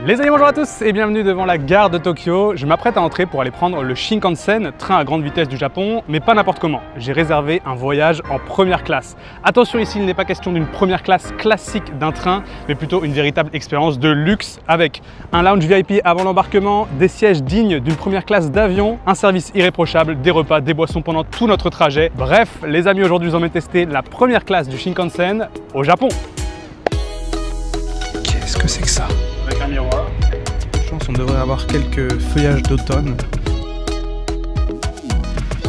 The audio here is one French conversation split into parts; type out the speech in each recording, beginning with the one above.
Les amis, bonjour à tous et bienvenue devant la gare de Tokyo. Je m'apprête à entrer pour aller prendre le Shinkansen, train à grande vitesse du Japon, mais pas n'importe comment. J'ai réservé un voyage en première classe. Attention, ici il n'est pas question d'une première classe classique d'un train, mais plutôt une véritable expérience de luxe avec un lounge VIP avant l'embarquement, des sièges dignes d'une première classe d'avion, un service irréprochable, des repas, des boissons pendant tout notre trajet. Bref, les amis, aujourd'hui je vous emmène tester la première classe du Shinkansen au Japon. Qu'est-ce que c'est que ça? Avec un miroir. Je pense qu'on devrait avoir quelques feuillages d'automne.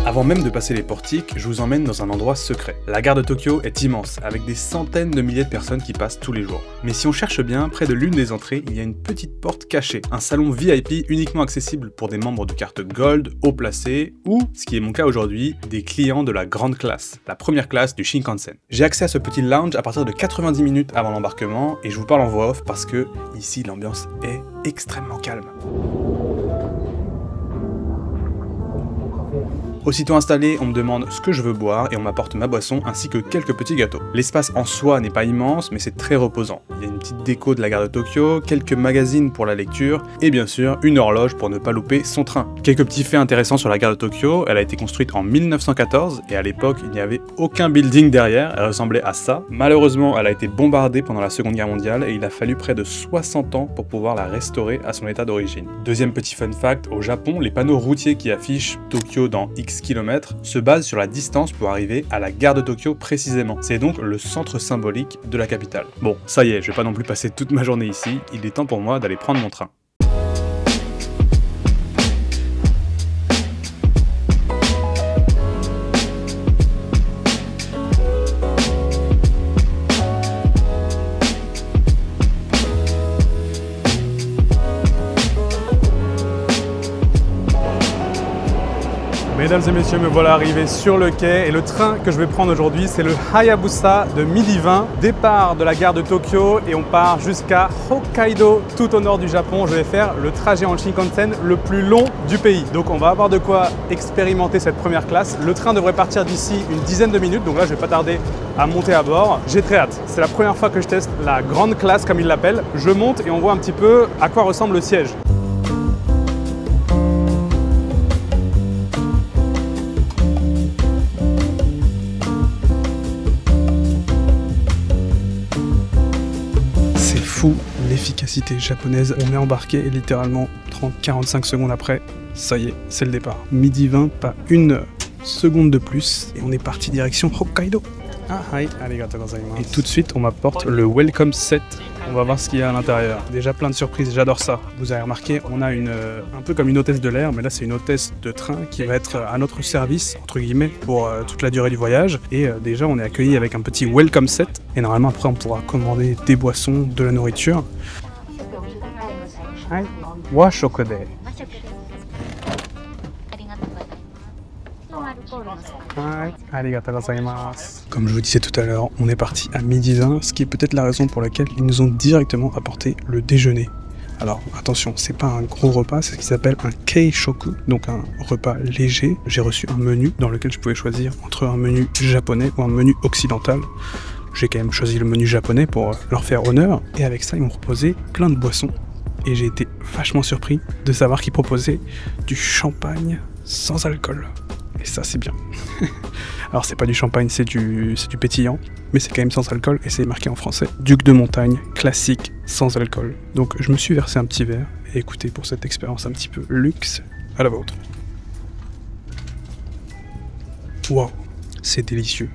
Avant même de passer les portiques, je vous emmène dans un endroit secret. La gare de Tokyo est immense, avec des centaines de milliers de personnes qui passent tous les jours. Mais si on cherche bien, près de l'une des entrées, il y a une petite porte cachée, un salon VIP uniquement accessible pour des membres de carte Gold, haut placés, ou, ce qui est mon cas aujourd'hui, des clients de la grande classe, la première classe du Shinkansen. J'ai accès à ce petit lounge à partir de 90 minutes avant l'embarquement, et je vous parle en voix off parce que, ici, l'ambiance est extrêmement calme. Aussitôt installé, on me demande ce que je veux boire et on m'apporte ma boisson ainsi que quelques petits gâteaux. L'espace en soi n'est pas immense, mais c'est très reposant. Il y a une petite déco de la gare de Tokyo, quelques magazines pour la lecture et bien sûr une horloge pour ne pas louper son train. Quelques petits faits intéressants sur la gare de Tokyo, elle a été construite en 1914 et à l'époque il n'y avait aucun building derrière, elle ressemblait à ça. Malheureusement, elle a été bombardée pendant la Seconde Guerre mondiale et il a fallu près de 60 ans pour pouvoir la restaurer à son état d'origine. Deuxième petit fun fact, au Japon, les panneaux routiers qui affichent Tokyo dans X km se base sur la distance pour arriver à la gare de Tokyo précisément. C'est donc le centre symbolique de la capitale. Bon, ça y est, je vais pas non plus passer toute ma journée ici, il est temps pour moi d'aller prendre mon train. Mesdames et messieurs, me voilà arrivé sur le quai et le train que je vais prendre aujourd'hui, c'est le Hayabusa de 12h20, départ de la gare de Tokyo et on part jusqu'à Hokkaido, tout au nord du Japon. Je vais faire le trajet en Shinkansen le plus long du pays. Donc on va avoir de quoi expérimenter cette première classe. Le train devrait partir d'ici une dizaine de minutes, donc là je vais pas tarder à monter à bord. J'ai très hâte. C'est la première fois que je teste la grande classe comme ils l'appellent. Je monte et on voit un petit peu à quoi ressemble le siège. Fou l'efficacité japonaise. On est embarqué et littéralement 30-45 secondes après, ça y est, c'est le départ. 12h20, pas une seconde de plus et on est parti direction Hokkaido. Et tout de suite, on m'apporte le welcome set. On va voir ce qu'il y a à l'intérieur. Déjà plein de surprises, j'adore ça. Vous avez remarqué, on a un peu comme une hôtesse de l'air, mais là c'est une hôtesse de train qui va être à notre service, entre guillemets, pour toute la durée du voyage. Et déjà, on est accueilli avec un petit welcome set. Et normalement, après, on pourra commander des boissons, de la nourriture. Washokode. Comme je vous disais tout à l'heure, on est parti à 12h20, ce qui est peut-être la raison pour laquelle ils nous ont directement apporté le déjeuner. Alors attention, c'est pas un gros repas, c'est ce qui s'appelle un keishoku, donc un repas léger. J'ai reçu un menu dans lequel je pouvais choisir entre un menu japonais ou un menu occidental. J'ai quand même choisi le menu japonais pour leur faire honneur, et avec ça ils m'ont proposé plein de boissons. Et j'ai été vachement surpris de savoir qu'ils proposaient du champagne sans alcool. Et ça c'est bien. Alors c'est pas du champagne, c'est du pétillant, mais c'est quand même sans alcool et c'est marqué en français. Duc de Montagne, classique, sans alcool. Donc je me suis versé un petit verre et écoutez, pour cette expérience un petit peu luxe, à la vôtre. Waouh, c'est délicieux.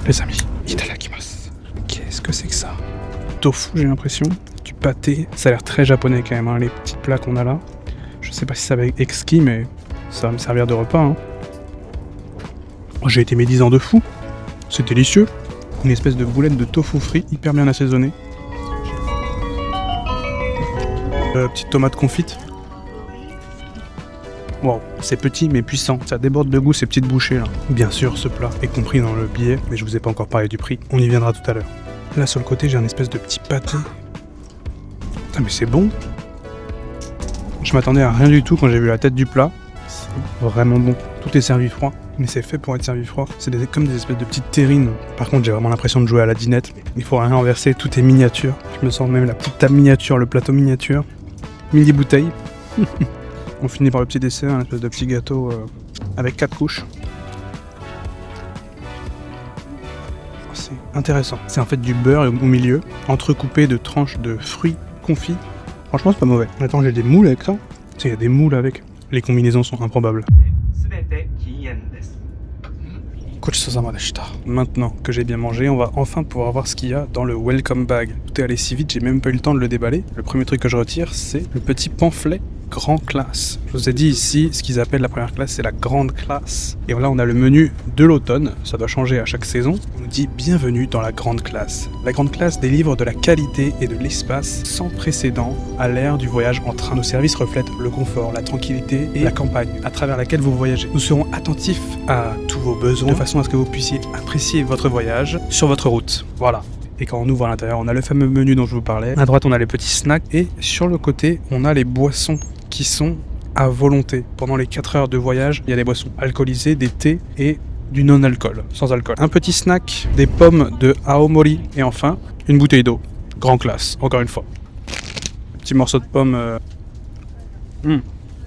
Les amis, itadakimasu. Qu'est-ce que c'est que ça? Tofu, j'ai l'impression. Du pâté, ça a l'air très japonais quand même, hein, les petits plats qu'on a là. Je sais pas si ça va être exquis, mais ça va me servir de repas, hein. J'ai été médisant de fou, c'est délicieux. Une espèce de boulette de tofu frit hyper bien assaisonnée. Petite tomate confite. Wow, c'est petit mais puissant, ça déborde de goût ces petites bouchées là. Bien sûr, ce plat est compris dans le billet, mais je vous ai pas encore parlé du prix, on y viendra tout à l'heure. Là sur le côté, j'ai un espèce de petit pâté. Putain mais c'est bon. Je m'attendais à rien du tout quand j'ai vu la tête du plat. C'est vraiment bon. Tout est servi froid, mais c'est fait pour être servi froid. C'est comme des espèces de petites terrines. Par contre, j'ai vraiment l'impression de jouer à la dinette. Il faut rien renverser, tout est miniature. Je me sens même la petite table miniature, le plateau miniature. mini bouteilles. On finit par le petit dessert, un espèce de petit gâteau avec 4 couches. C'est intéressant. C'est en fait du beurre au milieu, entrecoupé de tranches de fruits confits. Franchement, c'est pas mauvais. Attends, j'ai des moules avec ça. Il y a des moules avec. Les combinaisons sont improbables. Maintenant que j'ai bien mangé, on va enfin pouvoir voir ce qu'il y a dans le welcome bag. Tout est allé si vite, j'ai même pas eu le temps de le déballer. Le premier truc que je retire, c'est le petit pamphlet Grand Classe. Je vous ai dit ici, ce qu'ils appellent la première classe, c'est la grande classe. Et là, on a le menu de l'automne. Ça doit changer à chaque saison. On nous dit bienvenue dans la grande classe. La grande classe délivre de la qualité et de l'espace sans précédent à l'ère du voyage en train. Nos services reflètent le confort, la tranquillité et la campagne à travers laquelle vous voyagez. Nous serons attentifs à tous vos besoins de façon à ce que vous puissiez apprécier votre voyage sur votre route. Voilà. Et quand on ouvre à l'intérieur, on a le fameux menu dont je vous parlais. À droite, on a les petits snacks et sur le côté, on a les boissons qui sont à volonté. Pendant les 4 heures de voyage, il y a des boissons alcoolisées, des thés et du non-alcool, sans alcool. Un petit snack, des pommes de Aomori et enfin, une bouteille d'eau. Grand classe, encore une fois. Petit morceau de pomme,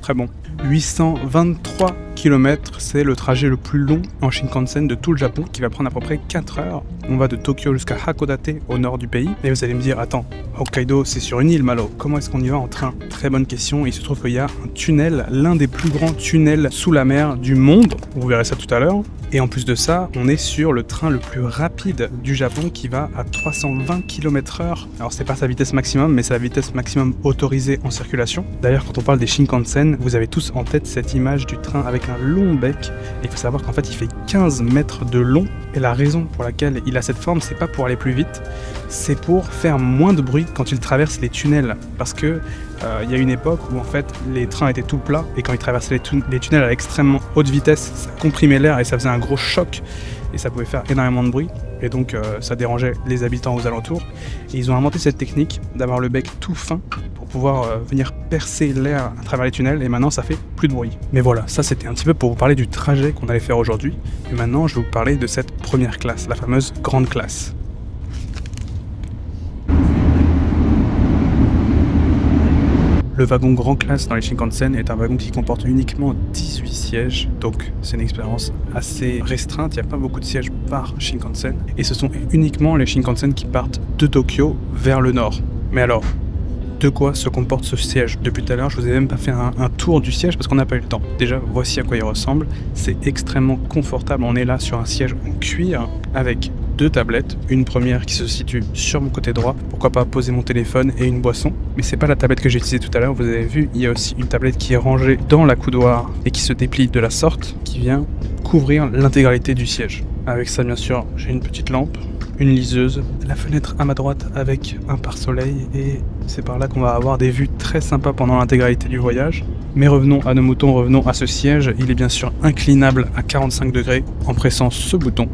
très bon. 823 km, c'est le trajet le plus long en Shinkansen de tout le Japon, qui va prendre à peu près 4 heures. On va de Tokyo jusqu'à Hakodate, au nord du pays. Et vous allez me dire, attends, Hokkaido, c'est sur une île, Malo. Comment est-ce qu'on y va en train? Très bonne question. Il se trouve qu'il y a un tunnel, l'un des plus grands tunnels sous la mer du monde. Vous verrez ça tout à l'heure. Et en plus de ça, on est sur le train le plus rapide du Japon qui va à 320 km/h. Alors c'est pas sa vitesse maximum, mais c'est la vitesse maximum autorisée en circulation. D'ailleurs, quand on parle des Shinkansen, vous avez tous en tête cette image du train avec un long bec. Et il faut savoir qu'en fait, il fait 15 mètres de long. Et la raison pour laquelle il a cette forme, c'est pas pour aller plus vite, c'est pour faire moins de bruit quand il traverse les tunnels. Parce que il y a une époque où en fait les trains étaient tout plats et quand ils traversaient les tunnels à extrêmement haute vitesse, ça comprimait l'air et ça faisait un gros choc et ça pouvait faire énormément de bruit et donc ça dérangeait les habitants aux alentours. Et ils ont inventé cette technique d'avoir le bec tout fin pour pouvoir venir percer l'air à travers les tunnels et maintenant ça fait plus de bruit. Mais voilà, ça c'était un petit peu pour vous parler du trajet qu'on allait faire aujourd'hui. Et maintenant je vais vous parler de cette première classe, la fameuse grande classe. Le wagon grand classe dans les Shinkansen est un wagon qui comporte uniquement 18 sièges, donc c'est une expérience assez restreinte, il n'y a pas beaucoup de sièges par Shinkansen, et ce sont uniquement les Shinkansen qui partent de Tokyo vers le nord. Mais alors, de quoi se comporte ce siège? Depuis tout à l'heure, je vous ai même pas fait un tour du siège parce qu'on n'a pas eu le temps. Déjà, voici à quoi il ressemble, c'est extrêmement confortable, on est là sur un siège en cuir avec 2 tablettes, une première qui se situe sur mon côté droit, pourquoi pas poser mon téléphone et une boisson, mais c'est pas la tablette que j'ai utilisée tout à l'heure, vous avez vu, il y a aussi une tablette qui est rangée dans la coudoir et qui se déplie de la sorte, qui vient couvrir l'intégralité du siège. Avec ça bien sûr, j'ai une petite lampe, une liseuse, la fenêtre à ma droite avec un pare-soleil et c'est par là qu'on va avoir des vues très sympas pendant l'intégralité du voyage. Mais revenons à nos moutons, revenons à ce siège, il est bien sûr inclinable à 45 degrés en pressant ce bouton.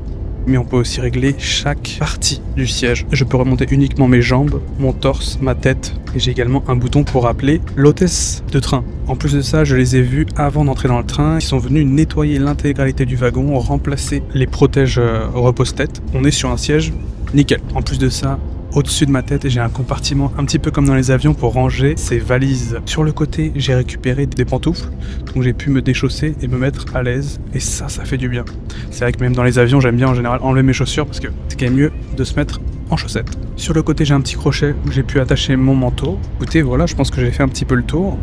Mais on peut aussi régler chaque partie du siège. Je peux remonter uniquement mes jambes, mon torse, ma tête. Et j'ai également un bouton pour appeler l'hôtesse de train. En plus de ça, je les ai vus avant d'entrer dans le train. Ils sont venus nettoyer l'intégralité du wagon, remplacer les protèges repose-tête. On est sur un siège nickel. En plus de ça, au-dessus de ma tête, j'ai un compartiment un petit peu comme dans les avions pour ranger ces valises. Sur le côté, j'ai récupéré des pantoufles, donc j'ai pu me déchausser et me mettre à l'aise. Et ça fait du bien. C'est vrai que même dans les avions, j'aime bien en général enlever mes chaussures parce que c'est quand même mieux de se mettre en chaussettes. Sur le côté, j'ai un petit crochet où j'ai pu attacher mon manteau. Écoutez, voilà, je pense que j'ai fait un petit peu le tour.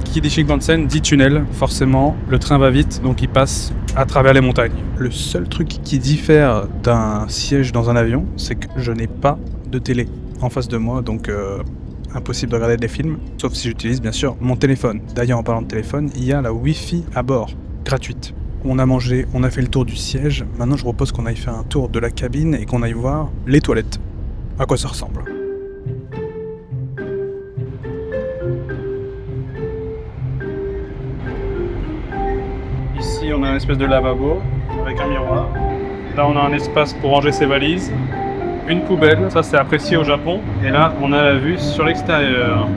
Qui dit Shinkansen dit tunnel, forcément, le train va vite, donc il passe à travers les montagnes. Le seul truc qui diffère d'un siège dans un avion, c'est que je n'ai pas de télé en face de moi, donc impossible de regarder des films, sauf si j'utilise bien sûr mon téléphone. D'ailleurs, en parlant de téléphone, il y a la Wi-Fi à bord, gratuite. On a mangé, on a fait le tour du siège, maintenant je propose qu'on aille faire un tour de la cabine et qu'on aille voir les toilettes. À quoi ça ressemble? Ici, on a une espèce de lavabo avec un miroir. Là, on a un espace pour ranger ses valises. Une poubelle, ça c'est apprécié au Japon. Et là, on a la vue sur l'extérieur.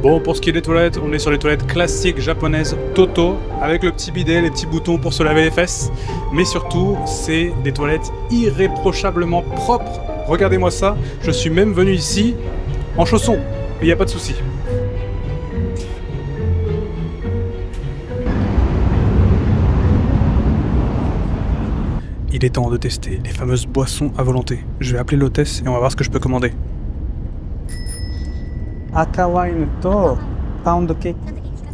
Bon, pour ce qui est des toilettes, on est sur les toilettes classiques japonaises Toto, avec le petit bidet, les petits boutons pour se laver les fesses. Mais surtout, c'est des toilettes irréprochablement propres. Regardez-moi ça, je suis même venu ici en chaussons, il n'y a pas de souci. Il est temps de tester les fameuses boissons à volonté. Je vais appeler l'hôtesse et on va voir ce que je peux commander. Aka wine to pound cake.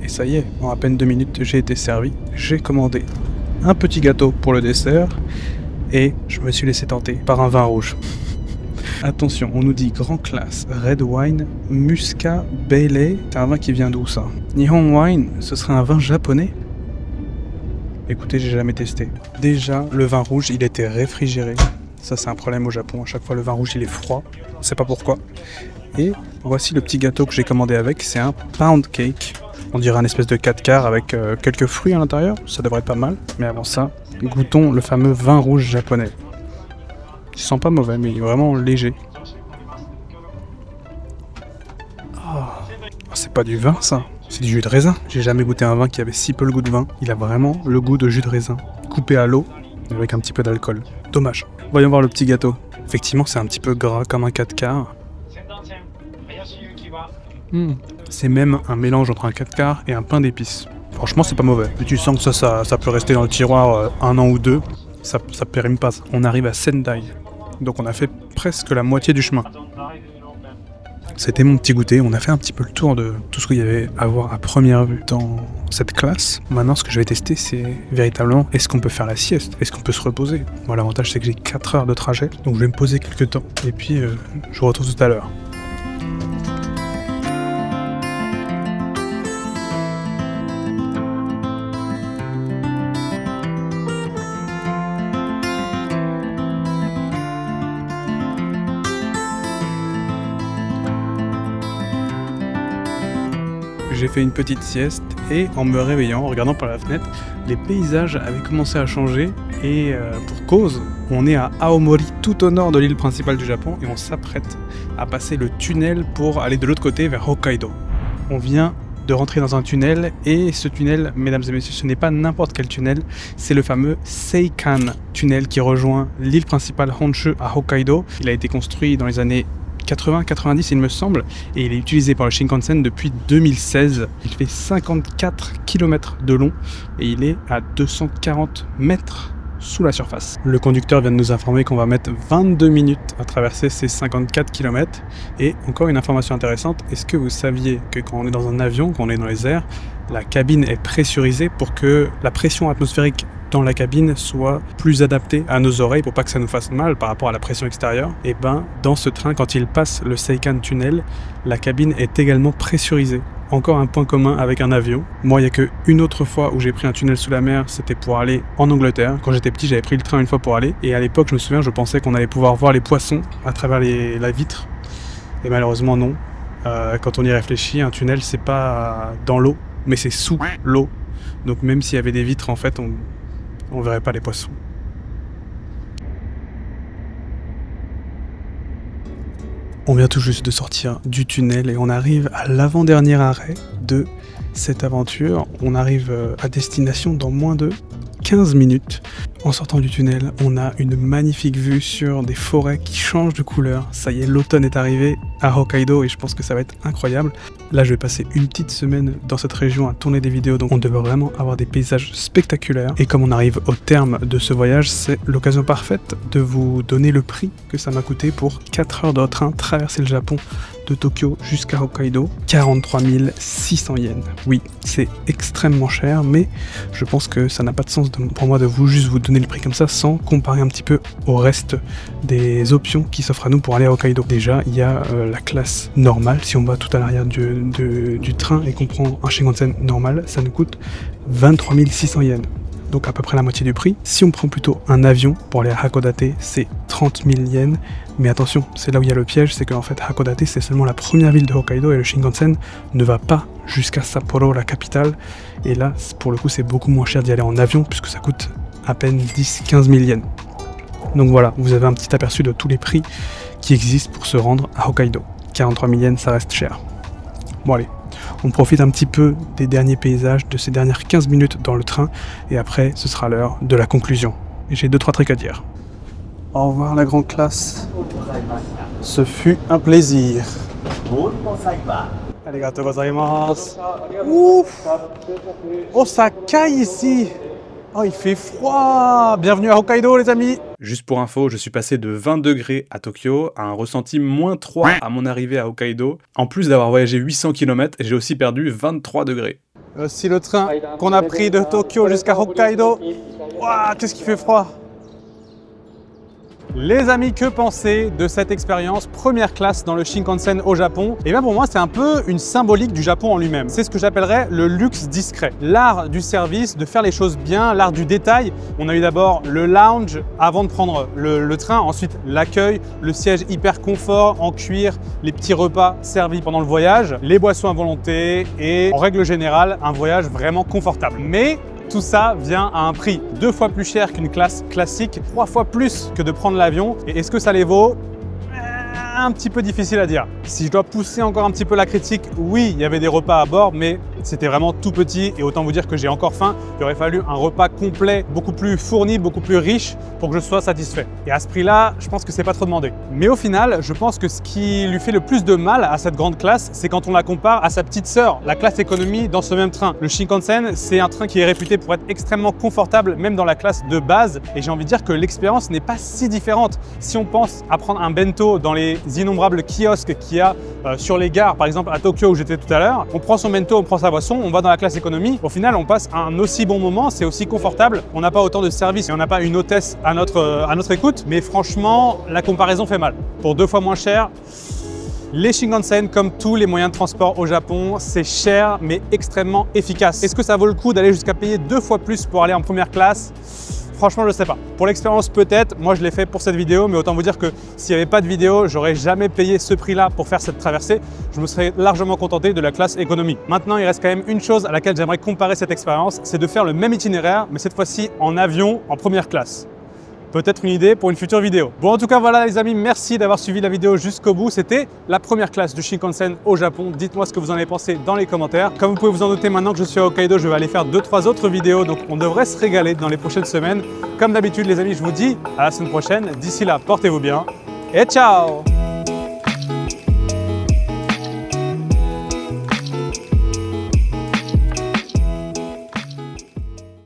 Et ça y est, en à peine 2 minutes, j'ai été servi. J'ai commandé un petit gâteau pour le dessert et je me suis laissé tenter par un vin rouge. Attention, on nous dit grand classe, red wine, muscat, Bailey. C'est un vin qui vient d'où ça? Nihon wine, ce serait un vin japonais? Écoutez, j'ai jamais testé. Déjà, le vin rouge, il était réfrigéré. Ça, c'est un problème au Japon. À chaque fois, le vin rouge, il est froid. On sait pas pourquoi. Et voici le petit gâteau que j'ai commandé avec. C'est un pound cake. On dirait un espèce de 4 quarts avec quelques fruits à l'intérieur. Ça devrait être pas mal. Mais avant ça, goûtons le fameux vin rouge japonais. Il sent pas mauvais, mais il est vraiment léger. Oh, c'est pas du vin, ça. C'est du jus de raisin. J'ai jamais goûté un vin qui avait si peu le goût de vin. Il a vraiment le goût de jus de raisin, coupé à l'eau, avec un petit peu d'alcool. Dommage. Voyons voir le petit gâteau. Effectivement, c'est un petit peu gras comme un 4 quarts. C'est même un mélange entre un 4 quarts et un pain d'épices. Franchement, c'est pas mauvais. Mais tu sens que ça peut rester dans le tiroir 1 an ou 2. Ça périme pas. On arrive à Sendai. Donc on a fait presque la moitié du chemin. C'était mon petit goûter, on a fait un petit peu le tour de tout ce qu'il y avait à voir à première vue dans cette classe. Maintenant, ce que je vais tester, c'est véritablement, est-ce qu'on peut faire la sieste? Est-ce qu'on peut se reposer? Moi, l'avantage, c'est que j'ai 4 heures de trajet, donc je vais me poser quelques temps. Et puis, je vous retrouve tout à l'heure. J'ai fait une petite sieste et en me réveillant, en regardant par la fenêtre, les paysages avaient commencé à changer et pour cause, on est à Aomori, tout au nord de l'île principale du Japon et on s'apprête à passer le tunnel pour aller de l'autre côté vers Hokkaido. On vient de rentrer dans un tunnel et ce tunnel, mesdames et messieurs, ce n'est pas n'importe quel tunnel, c'est le fameux Seikan tunnel qui rejoint l'île principale Honshu à Hokkaido. Il a été construit dans les années 80-90 il me semble, et il est utilisé par le Shinkansen depuis 2016. Il fait 54 km de long et il est à 240 mètres sous la surface. Le conducteur vient de nous informer qu'on va mettre 22 minutes à traverser ces 54 km. Et encore une information intéressante, est-ce que vous saviez que quand on est dans un avion, quand on est dans les airs, la cabine est pressurisée pour que la pression atmosphérique dans la cabine soit plus adaptée à nos oreilles pour pas que ça nous fasse mal par rapport à la pression extérieure? Et ben, dans ce train, quand il passe le Seikan Tunnel, la cabine est également pressurisée. Encore un point commun avec un avion. Moi, il n'y a qu'une autre fois où j'ai pris un tunnel sous la mer, c'était pour aller en Angleterre. Quand j'étais petit, j'avais pris le train une fois pour aller. Et à l'époque, je me souviens, je pensais qu'on allait pouvoir voir les poissons à travers la vitre. Et malheureusement, non. Quand on y réfléchit, un tunnel, c'est pas dans l'eau, mais c'est sous l'eau. Donc même s'il y avait des vitres, en fait, on verrait pas les poissons. On vient tout juste de sortir du tunnel et on arrive à l'avant-dernier arrêt de cette aventure. On arrive à destination dans moins de 15 minutes. En sortant du tunnel, on a une magnifique vue sur des forêts qui changent de couleur. Ça y est, l'automne est arrivé à Hokkaido et je pense que ça va être incroyable. Là, je vais passer une petite semaine dans cette région à tourner des vidéos, donc on devrait vraiment avoir des paysages spectaculaires. Et comme on arrive au terme de ce voyage, c'est l'occasion parfaite de vous donner le prix que ça m'a coûté pour 4 heures de train traverser le Japon de Tokyo jusqu'à Hokkaido. 43 600 yens. Oui, c'est extrêmement cher, mais je pense que ça n'a pas de sens pour moi de juste vous donner le prix comme ça sans comparer un petit peu au reste des options qui s'offrent à nous pour aller à Hokkaido. Déjà, il y a la classe normale. Si on va tout à l'arrière du train et qu'on prend un Shinkansen normal, ça nous coûte 23 600 yens. Donc à peu près la moitié du prix. Si on prend plutôt un avion pour aller à Hakodate, c'est 30 000 yens. Mais attention, c'est là où il y a le piège, c'est qu'en fait Hakodate c'est seulement la première ville de Hokkaido et le Shinkansen ne va pas jusqu'à Sapporo, la capitale. Et là, pour le coup, c'est beaucoup moins cher d'y aller en avion puisque ça coûte à peine 10-15 000 yens. Donc voilà, vous avez un petit aperçu de tous les prix qui existent pour se rendre à Hokkaido. 43 000 yens, ça reste cher. Bon allez, On profite un petit peu des derniers paysages, de ces dernières 15 minutes dans le train, et après, ce sera l'heure de la conclusion. Et j'ai 2-3 trucs à dire. Au revoir la grande classe. Ce fut un plaisir. Arigatou gozaimasu. Ouf. Oh, ça caille ici. Oh, il fait froid. Bienvenue à Hokkaido, les amis. Juste pour info, je suis passé de 20 degrés à Tokyo à un ressenti -3 à mon arrivée à Hokkaido. En plus d'avoir voyagé 800 km, j'ai aussi perdu 23 degrés. Voici le train qu'on a pris de Tokyo jusqu'à Hokkaido. Waouh, qu'est-ce qu'il fait froid. Les amis, que penser de cette expérience première classe dans le Shinkansen au Japon? Et bien pour moi, c'est un peu une symbolique du Japon en lui-même. C'est ce que j'appellerais le luxe discret. L'art du service, de faire les choses bien, l'art du détail. On a eu d'abord le lounge avant de prendre le train, ensuite l'accueil, le siège hyper confort en cuir, les petits repas servis pendant le voyage, les boissons à volonté et en règle générale, un voyage vraiment confortable. Mais tout ça vient à un prix 2 fois plus cher qu'une classe classique, 3 fois plus que de prendre l'avion. Et est-ce que ça les vaut? Un petit peu difficile à dire. Si je dois pousser encore un petit peu la critique, oui, il y avait des repas à bord, mais c'était vraiment tout petit et autant vous dire que j'ai encore faim. Il aurait fallu un repas complet, beaucoup plus fourni, beaucoup plus riche pour que je sois satisfait. Et à ce prix-là, je pense que c'est pas trop demandé. Mais au final, je pense que ce qui lui fait le plus de mal à cette grande classe, c'est quand on la compare à sa petite sœur, la classe économie dans ce même train. Le Shinkansen, c'est un train qui est réputé pour être extrêmement confortable, même dans la classe de base. Et j'ai envie de dire que l'expérience n'est pas si différente. Si on pense à prendre un bento dans les innombrables kiosques qu'il y a sur les gares, par exemple à Tokyo où j'étais tout à l'heure, on prend son bento, on prend sa boisson, on va dans la classe économie, au final on passe un aussi bon moment, c'est aussi confortable, on n'a pas autant de services et on n'a pas une hôtesse à notre écoute, mais franchement la comparaison fait mal. Pour 2 fois moins cher, les Shinkansen, comme tous les moyens de transport au Japon, c'est cher mais extrêmement efficace. Est-ce que ça vaut le coup d'aller jusqu'à payer 2 fois plus pour aller en première classe? Franchement, je ne sais pas. Pour l'expérience, peut-être. Moi, je l'ai fait pour cette vidéo, mais autant vous dire que s'il n'y avait pas de vidéo, j'aurais jamais payé ce prix-là pour faire cette traversée. Je me serais largement contenté de la classe économie. Maintenant, il reste quand même une chose à laquelle j'aimerais comparer cette expérience, c'est de faire le même itinéraire, mais cette fois-ci en avion, en première classe. Peut-être une idée pour une future vidéo. Bon, en tout cas, voilà les amis, merci d'avoir suivi la vidéo jusqu'au bout. C'était la première classe du Shinkansen au Japon. Dites-moi ce que vous en avez pensé dans les commentaires. Comme vous pouvez vous en douter, maintenant que je suis à Hokkaido, je vais aller faire 2-3 autres vidéos. Donc, on devrait se régaler dans les prochaines semaines. Comme d'habitude, les amis, je vous dis à la semaine prochaine. D'ici là, portez-vous bien et ciao!